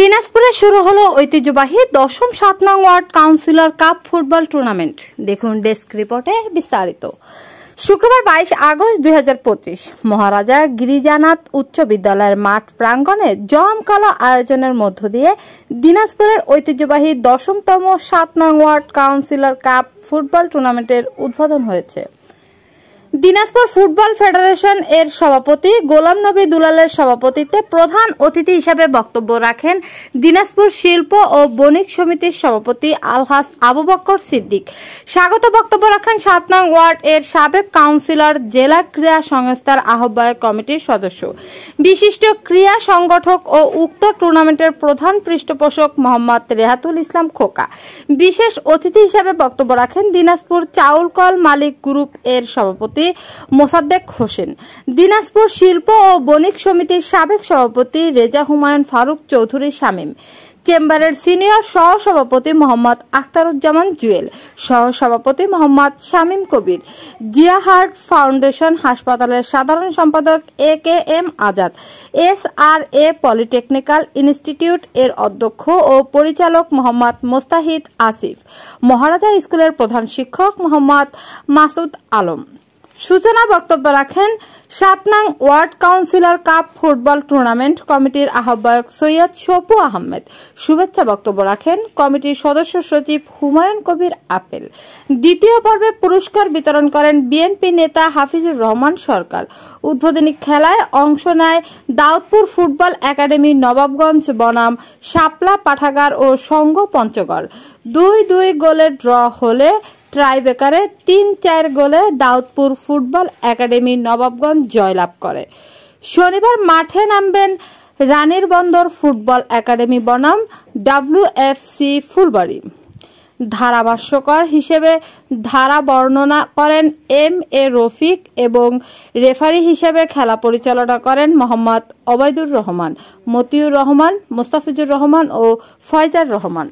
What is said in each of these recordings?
দিনাজপুরে শুরু হলো ঐতিহ্যবাহী ১০ম ৭ নং ward councillor cup football tournament. দেখুন ডেস্ক রিপোর্টে বিস্তারিত। শুক্রবার ২২ আগস্ট ২০২৫ মহারাজা গিরিজানাথ উচ্চ বিদ্যালয়ের মাঠ প্রাঙ্গণে জমকালো আয়োজনের মধ্য দিয়ে দিনাজপুরের ঐতিহ্যবাহী ১০তম ৭ নং ওয়ার্ড কাউন্সিলর কাপ ফুটবল টুর্নামেন্টের উদ্বোধন হয়েছে। দিনাজপুর ফুটবল ফেডারেশন এর সভাপতি গোলাম নবী দুলালের সভাপতিত্বে প্রধান অতিথি হিসেবে বক্তব্য রাখেন দিনাজপুর শিল্প ও বণিক সমিতির সভাপতি আলহাজ আবু বকর সিদ্দিক। স্বাগত বক্তব্য রাখেন ৭ নং ওয়ার্ড এর সাবেক কাউন্সিলর, জেলা ক্রীড়া সংস্থার আহ্বায়ক কমিটির সদস্য, বিশিষ্ট ক্রীড়া সংগঠক ও উক্ত টুর্নামেন্টের প্রধান পৃষ্ঠপোষক মোহাম্মদ রেহাতুল ইসলাম খোকা। বিশেষ অতিথি হিসেবে বক্তব্য রাখেন দিনাজপুর চাউল কল মালিক গ্রুপ এর সভাপতি মোসাদ্দেক হোসেন, দিনাজপুর শিল্প ও বণিক সমিতির সাবেক সভাপতি রেজা হুমায়ুন ফারুক চৌধুরী শামীম, চেম্বারের সিনিয়র সহসভাপতি মোহাম্মদ আখতারুজ্জামান জুয়েল, সহসভাপতি মোহাম্মদ শামীম কবির, জিয়া হার্ট ফাউন্ডেশন হাসপাতালের সাধারণ সম্পাদক AKM Azad, SRA polytechnical institute এর অধ্যক্ষ ও পরিচালক মোহাম্মদ মোস্তাহিদ আসিফ, মহারাজা স্কুলের প্রধান শিক্ষক মোহাম্মদ মাসুদ আলম। সূচনা বক্তব্য রাখেন ৭ নং ward councillor cup football tournament কমিটির আহ্বায়ক সৈয়দ শপু আহমেদ। শুভেচ্ছা বক্তব্য রাখেন কমিটির সদস্য সচিব হুমায়ুন কবির আপেল। দ্বিতীয় পর্বে পুরস্কার বিতরণ করেন বিএনপি নেতা হাফিজুর রহমান সরকার। উদ্বোধনী খেলায় অংশ নেয় দাউদপুর ফুটবল একাডেমি নবাবগঞ্জ বনাম শাপলা পাঠাগার ও সংঘ পঞ্চগড়। ২-২ গোলে ড্র হলে ট্রাইবেকারে ৩-৪ গোলে দাউদপুর ফুটবল একাডেমি নবাবগঞ্জ জয়লাভ করে। শনিবার মাঠে নামবেন রানীর বন্দর ফুটবল একাডেমি বনাম WFC ফুলবাড়ি। ধারাভাষ্যকার হিসেবে ধারা বর্ণনা করেন MA রফিক এবং রেফারি হিসেবে খেলা পরিচালনা করেন মোহাম্মদ ওবায়দুর রহমান, মতিউর রহমান, মোস্তাফিজুর রহমান ও ফয়জার রহমান।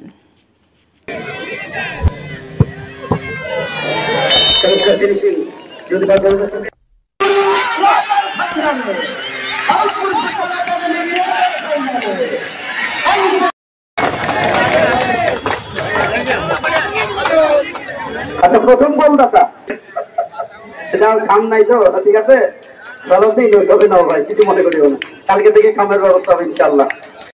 আচ্ছা, প্রথম গোলদাতা এটা খাম নাই তো, ঠিক আছে, ভালো তবে নাও ভাই, কিছু মনে করিও না, কালকে থেকে খামের ব্যবস্থা হবে ইনশাআল্লাহ।